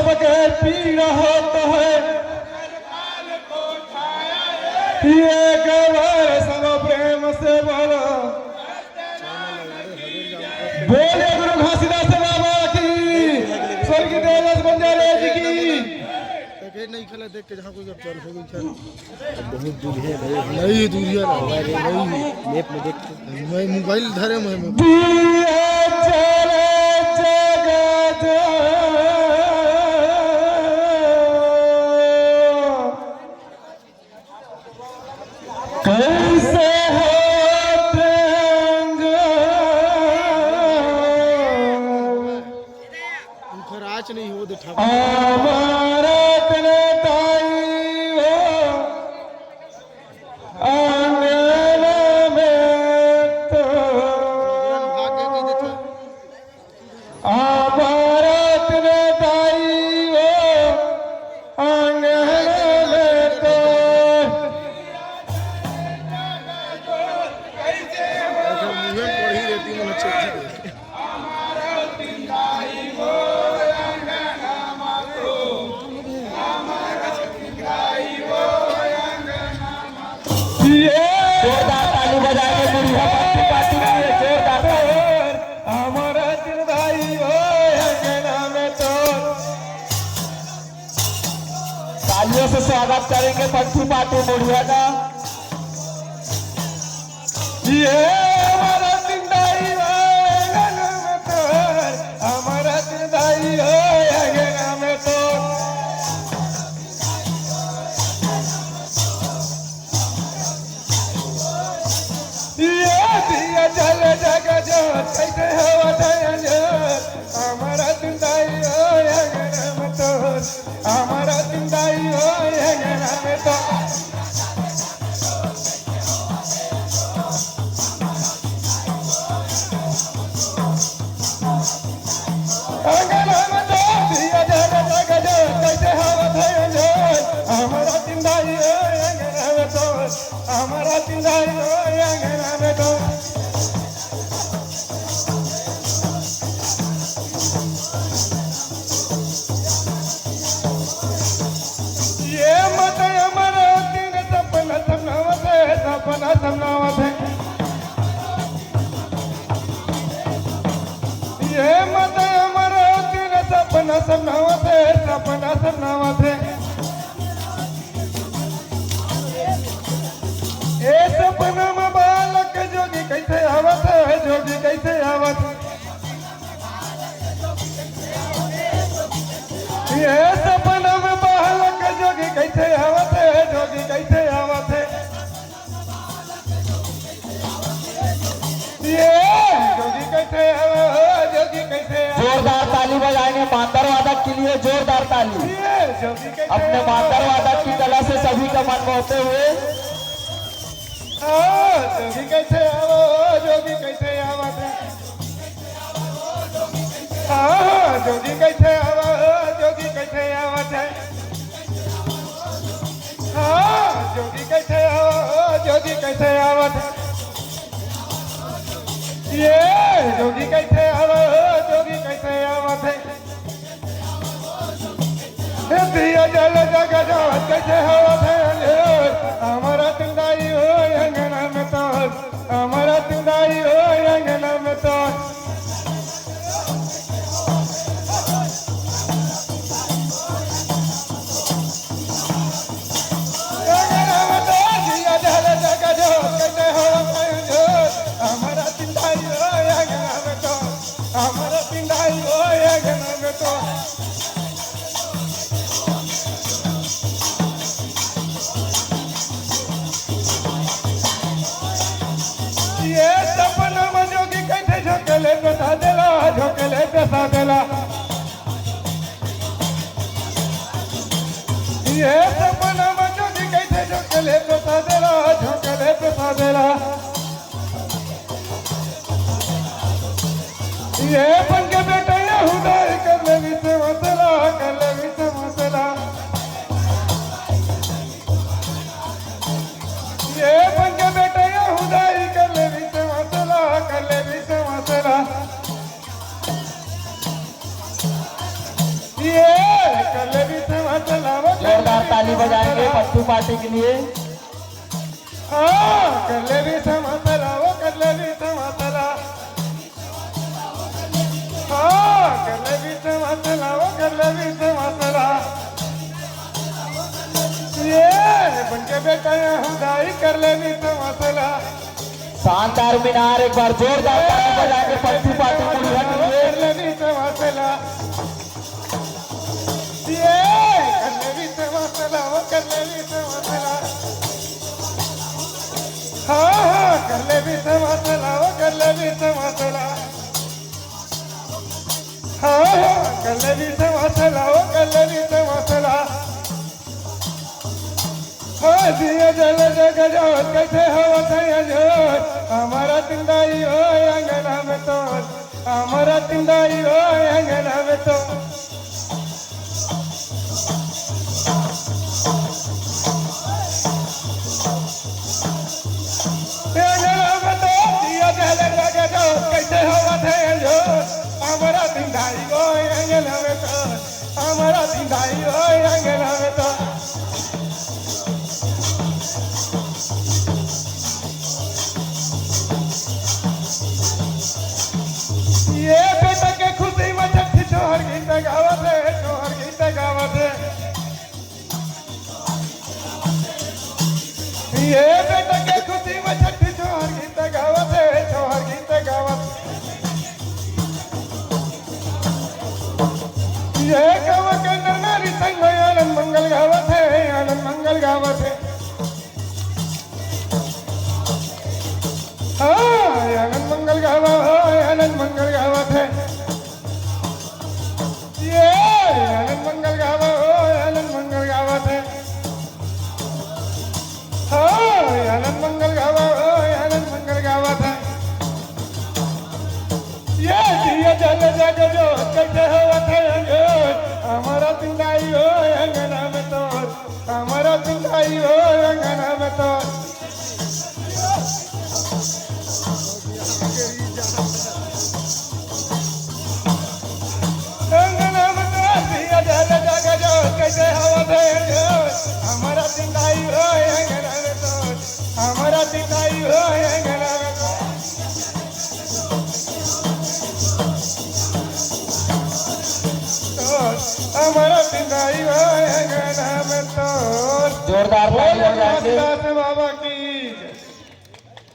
सबके पीड़ा होता है, ये कबर सब प्रेम से बोलो। बोले गुरु घासीदास बाबा की, स्वर्गीय देवदास बंजारे जी की। नहीं खेला देख के जहाँ कोई अब चल हो गई चल बहुत दूर है भाई, नहीं दूर है नहीं मैप में देख मैं मोबाइल धरे मैं कैसे खराच नहीं हो देखा से स्वागत करेंगे पट्टू पाटू बुढ़िया का। ये हमारा जिंदाई हमारा जिंदाई में तो ये दिया जल जग जो कैसे हवा हमारा जिंदाई में तो हमारा जिंदाई में तो हमारा जिंदाई में तो हमारा जिंदाई में तो सपना समनावत है, ये मत हमारा दिन सपना समनावत है, सपना समनावत है। ये सपना में बालक जोगी कैसे आवत है, जोगी कैसे आवत है। ये सपना में बालक जोगी कैसे आवत है, जोगी कैसे आवत है। जोरदार ताली बजाएंगे मांदर वादक के लिए, जोरदार ताली अपने मांदर वादक की कला से सभी का मन मोहते हुए। जोगी कैसे आवो, जोगी कैसे आवत है, जोगी कैसे आवो, जोगी कैसे आवत है, जोगी कैसे आवो, जोगी कैसे आवत है। ये जोगी कैसे आवो, जोगी कैसे आवत है। दिया जल जग जावत कैसे आवत है। हमारा जिंदाई हो अंगना में तो, हमारा जिंदाई हो अंगना में तो। अंगना में तो दिया जल जग जावत कैसे आवत है। हमारा जिंदाई हो अंगना में तो, हमारा जिंदाई हो अंगना में तो। ये सपना में जोगी कैसे झोंकले बता देला, झोंकले बता देला। ये सपना में जोगी कैसे झोंकले बता देला, झोंकले बता देला। ये बन के बेटा यहूदाई कर ले विच मसला, कर ले विच मसला। ये बन के बेटा यहूदाई कर ले विच मसला, कर ले विच मसला। ये ताली बजाएंगे पप्पू पार्टी के लिए। कर ले भी समातला वो कर ले भी समातला कर ले भी समातला वो कर ले भी समातला ये बन के बेटा हुदाई कर ले भी समातला शानदार मीनार एक बार जोरदार ताली बजाएंगे पप्पू पार्टी मुड़िया के लिए। कर ले भी समातला ये कर ले भी समातला वो कर ले भी समातला कर ले भी समातला वो कर ले भी समातला कर ले भी समातला वो कर ले भी समातला दिया जल जग जोत कैसे हवा थया जोत हमारा तिंदाई हो अंगना में तो हमारा तिंदाई हो अंगना में तो कैसे हवा थे जो हमारा तिंदाई हो अंगना में तो हमारा तिंदाई हो अंगना में तो ये बेटा के खुशी में छठी छोहर गीत गावत है छोहर गीत गावत है ये बेटा के खुशी में छठी छोहर गीत गावत है छोहर गीत गावत ये गव के नारी संग आनंद मंगल गावत है आनंद मंगल गावत है आनंद मंगल गावा आनंद मंगल गावत है ये आनंद मंगल गावा आनंद मंगल गावत है आनंद मंगल गावा आनंद मंगल गावत है ये दिया जल जग जो कैसे होवत है जो हमारा तिंदाई हो अंगना में तो हमारा तिंदाई हो अंगना में तो कैसे हवा थे हमारा तिंदाई हो अंगना में तो हमारा तिंदाई हो अंगना में तो हमारा तिंदाई हो अंगना में तो जोरदार ताली बजाएंगे।